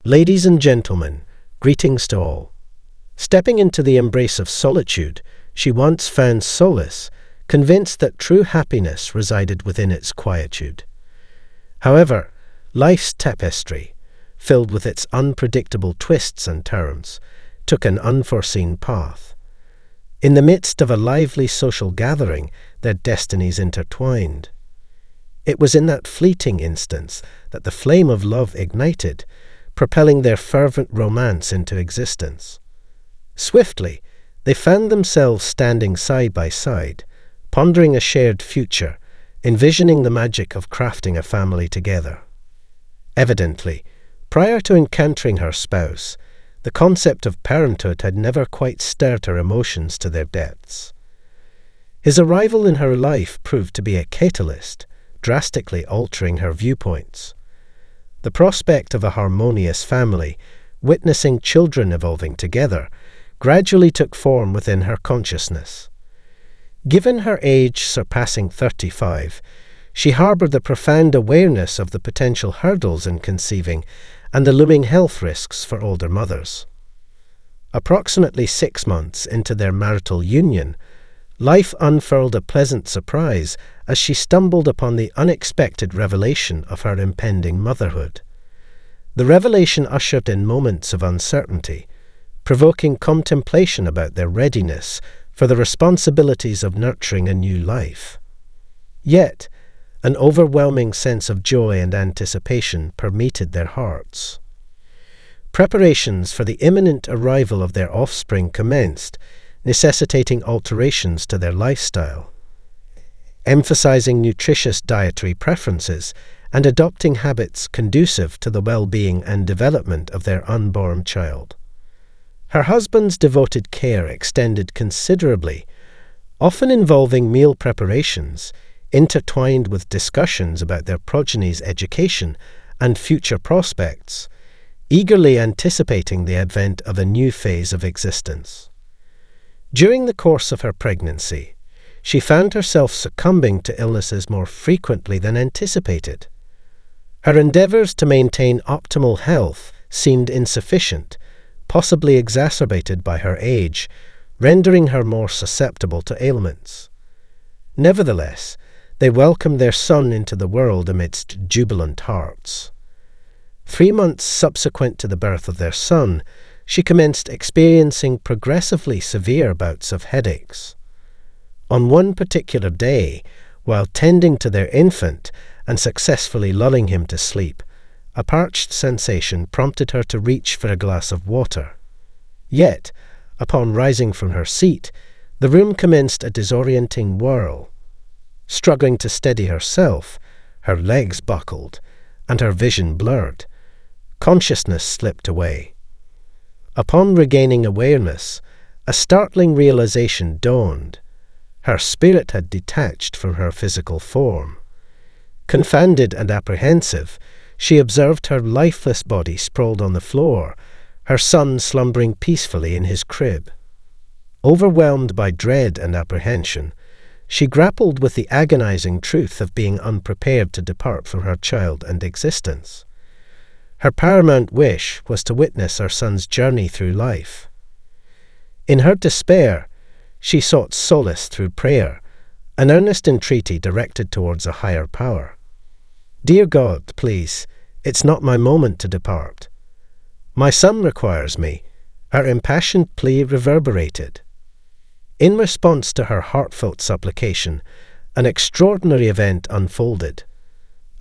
Ladies and gentlemen, greetings to all. Stepping into the embrace of solitude, she once found solace, convinced that true happiness resided within its quietude. However, life's tapestry, filled with its unpredictable twists and turns, took an unforeseen path. In the midst of a lively social gathering, their destinies intertwined. It was in that fleeting instance that the flame of love ignited, propelling their fervent romance into existence. Swiftly, they found themselves standing side by side, pondering a shared future, envisioning the magic of crafting a family together. Evidently, prior to encountering her spouse, the concept of parenthood had never quite stirred her emotions to their depths. His arrival in her life proved to be a catalyst, drastically altering her viewpoints. The prospect of a harmonious family, witnessing children evolving together, gradually took form within her consciousness. Given her age surpassing 35, she harbored the profound awareness of the potential hurdles in conceiving and the looming health risks for older mothers. Approximately 6 months into their marital union, life unfurled a pleasant surprise as she stumbled upon the unexpected revelation of her impending motherhood. The revelation ushered in moments of uncertainty, provoking contemplation about their readiness for the responsibilities of nurturing a new life. Yet, an overwhelming sense of joy and anticipation permeated their hearts. Preparations for the imminent arrival of their offspring commenced, necessitating alterations to their lifestyle. Emphasizing nutritious dietary preferences and adopting habits conducive to the well-being and development of their unborn child. Her husband's devoted care extended considerably, often involving meal preparations, intertwined with discussions about their progeny's education and future prospects, eagerly anticipating the advent of a new phase of existence. During the course of her pregnancy, she found herself succumbing to illnesses more frequently than anticipated. Her endeavors to maintain optimal health seemed insufficient, possibly exacerbated by her age, rendering her more susceptible to ailments. Nevertheless, they welcomed their son into the world amidst jubilant hearts. 3 months subsequent to the birth of their son, she commenced experiencing progressively severe bouts of headaches. On one particular day, while tending to their infant and successfully lulling him to sleep, a parched sensation prompted her to reach for a glass of water. Yet, upon rising from her seat, the room commenced a disorienting whirl. Struggling to steady herself, her legs buckled, and her vision blurred. Consciousness slipped away. Upon regaining awareness, a startling realization dawned. Her spirit had detached from her physical form. Confounded and apprehensive, she observed her lifeless body sprawled on the floor, her son slumbering peacefully in his crib. Overwhelmed by dread and apprehension, she grappled with the agonizing truth of being unprepared to depart from her child and existence. Her paramount wish was to witness her son's journey through life. In her despair, she sought solace through prayer, an earnest entreaty directed towards a higher power. "Dear God, please, it's not my moment to depart. My son requires me," her impassioned plea reverberated. In response to her heartfelt supplication, an extraordinary event unfolded.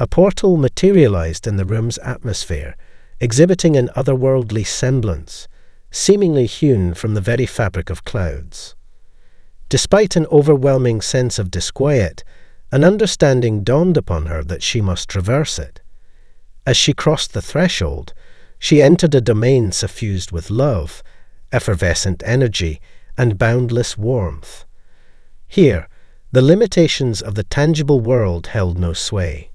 A portal materialized in the room's atmosphere, exhibiting an otherworldly semblance, seemingly hewn from the very fabric of clouds. Despite an overwhelming sense of disquiet, an understanding dawned upon her that she must traverse it. As she crossed the threshold, she entered a domain suffused with love, effervescent energy, and boundless warmth. Here, the limitations of the tangible world held no sway.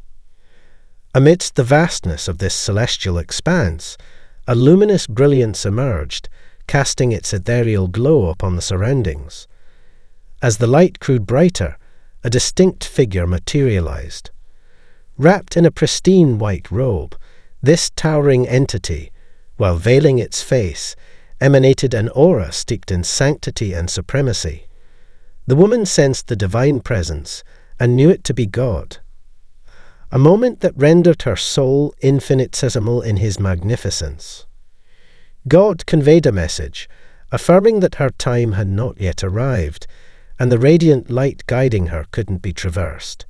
Amidst the vastness of this celestial expanse, a luminous brilliance emerged, casting its ethereal glow upon the surroundings. As the light grew brighter, a distinct figure materialized. Wrapped in a pristine white robe, this towering entity, while veiling its face, emanated an aura steeped in sanctity and supremacy. The woman sensed the divine presence and knew it to be God. A moment that rendered her soul infinitesimal in his magnificence. God conveyed a message, affirming that her time had not yet arrived, and the radiant light guiding her couldn't be traversed.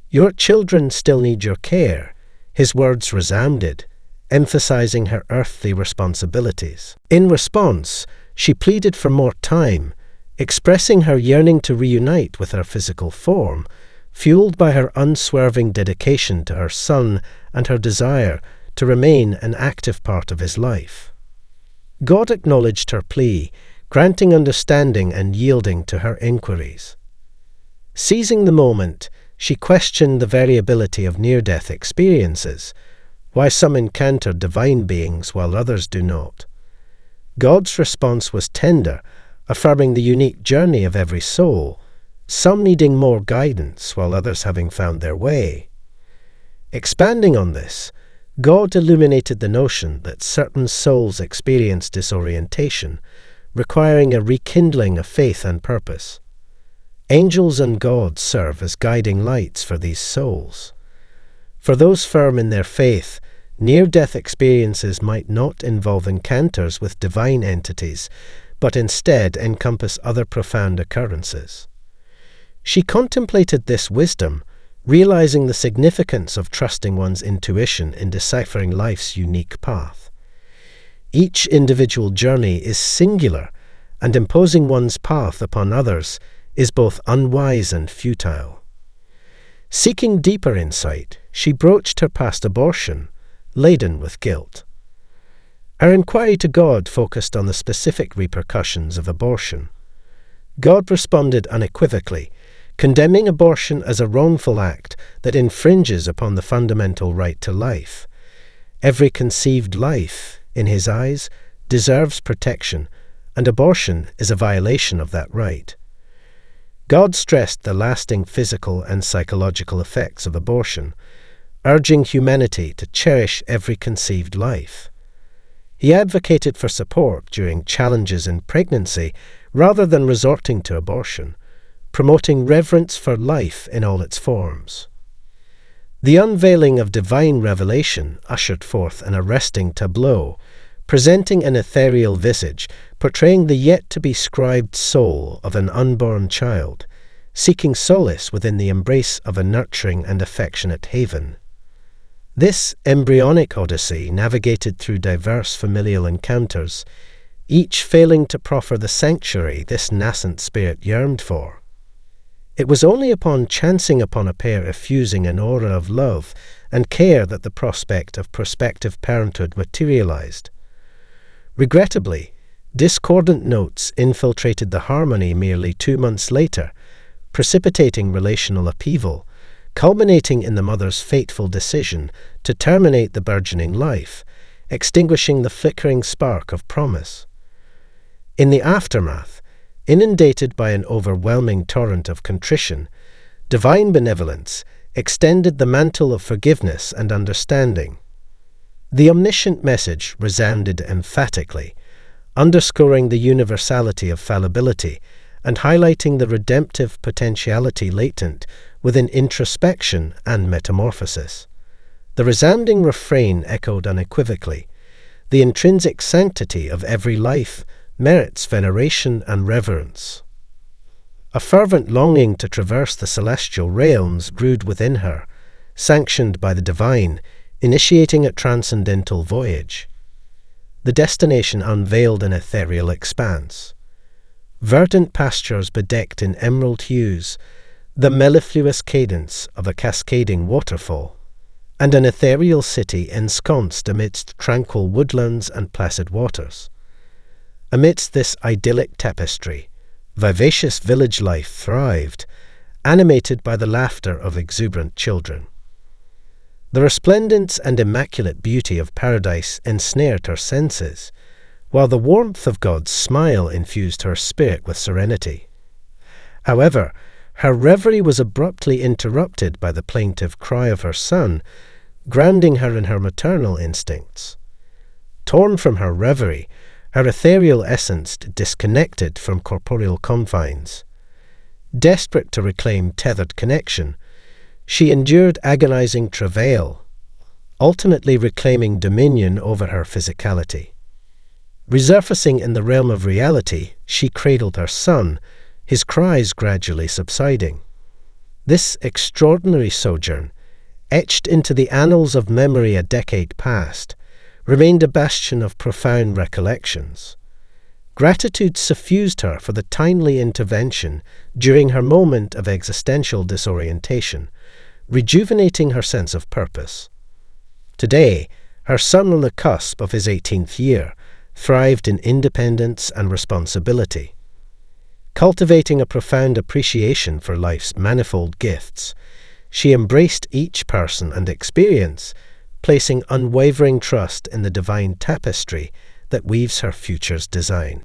"Your children still need your care," his words resounded, emphasizing her earthly responsibilities. In response, she pleaded for more time, expressing her yearning to reunite with her physical form, fueled by her unswerving dedication to her son and her desire to remain an active part of his life. God acknowledged her plea, granting understanding and yielding to her inquiries. Seizing the moment, she questioned the variability of near-death experiences, why some encounter divine beings while others do not. God's response was tender, affirming the unique journey of every soul, some needing more guidance while others having found their way. Expanding on this, God illuminated the notion that certain souls experience disorientation, requiring a rekindling of faith and purpose. Angels and gods serve as guiding lights for these souls. For those firm in their faith, near-death experiences might not involve encounters with divine entities, but instead encompass other profound occurrences. She contemplated this wisdom, realizing the significance of trusting one's intuition in deciphering life's unique path. Each individual journey is singular, and imposing one's path upon others is both unwise and futile. Seeking deeper insight, she broached her past abortion, laden with guilt. Her inquiry to God focused on the specific repercussions of abortion. God responded unequivocally, condemning abortion as a wrongful act that infringes upon the fundamental right to life. Every conceived life, in his eyes, deserves protection, and abortion is a violation of that right. God stressed the lasting physical and psychological effects of abortion, urging humanity to cherish every conceived life. He advocated for support during challenges in pregnancy rather than resorting to abortion, promoting reverence for life in all its forms. The unveiling of divine revelation ushered forth an arresting tableau, presenting an ethereal visage, portraying the yet-to-be-scribed soul of an unborn child, seeking solace within the embrace of a nurturing and affectionate haven. This embryonic odyssey navigated through diverse familial encounters, each failing to proffer the sanctuary this nascent spirit yearned for. It was only upon chancing upon a pair effusing an aura of love and care that the prospect of prospective parenthood materialized. Regrettably, discordant notes infiltrated the harmony merely 2 months later, precipitating relational upheaval, culminating in the mother's fateful decision to terminate the burgeoning life, extinguishing the flickering spark of promise. In the aftermath, inundated by an overwhelming torrent of contrition, divine benevolence extended the mantle of forgiveness and understanding. The omniscient message resounded emphatically, underscoring the universality of fallibility and highlighting the redemptive potentiality latent within introspection and metamorphosis. The resounding refrain echoed unequivocally, "The intrinsic sanctity of every life merits veneration and reverence." A fervent longing to traverse the celestial realms brewed within her, sanctioned by the divine, initiating a transcendental voyage. The destination unveiled an ethereal expanse. Verdant pastures bedecked in emerald hues, the mellifluous cadence of a cascading waterfall, and an ethereal city ensconced amidst tranquil woodlands and placid waters. Amidst this idyllic tapestry, vivacious village life thrived, animated by the laughter of exuberant children. The resplendence and immaculate beauty of paradise ensnared her senses, while the warmth of God's smile infused her spirit with serenity. However, her reverie was abruptly interrupted by the plaintive cry of her son, grounding her in her maternal instincts. Torn from her reverie, her ethereal essence disconnected from corporeal confines. Desperate to reclaim tethered connection, she endured agonizing travail, ultimately reclaiming dominion over her physicality. Resurfacing in the realm of reality, she cradled her son, his cries gradually subsiding. This extraordinary sojourn, etched into the annals of memory a decade past, remained a bastion of profound recollections. Gratitude suffused her for the timely intervention during her moment of existential disorientation, rejuvenating her sense of purpose. Today, her son on the cusp of his 18th year thrived in independence and responsibility. Cultivating a profound appreciation for life's manifold gifts, she embraced each person and experience, placing unwavering trust in the divine tapestry that weaves her future's design.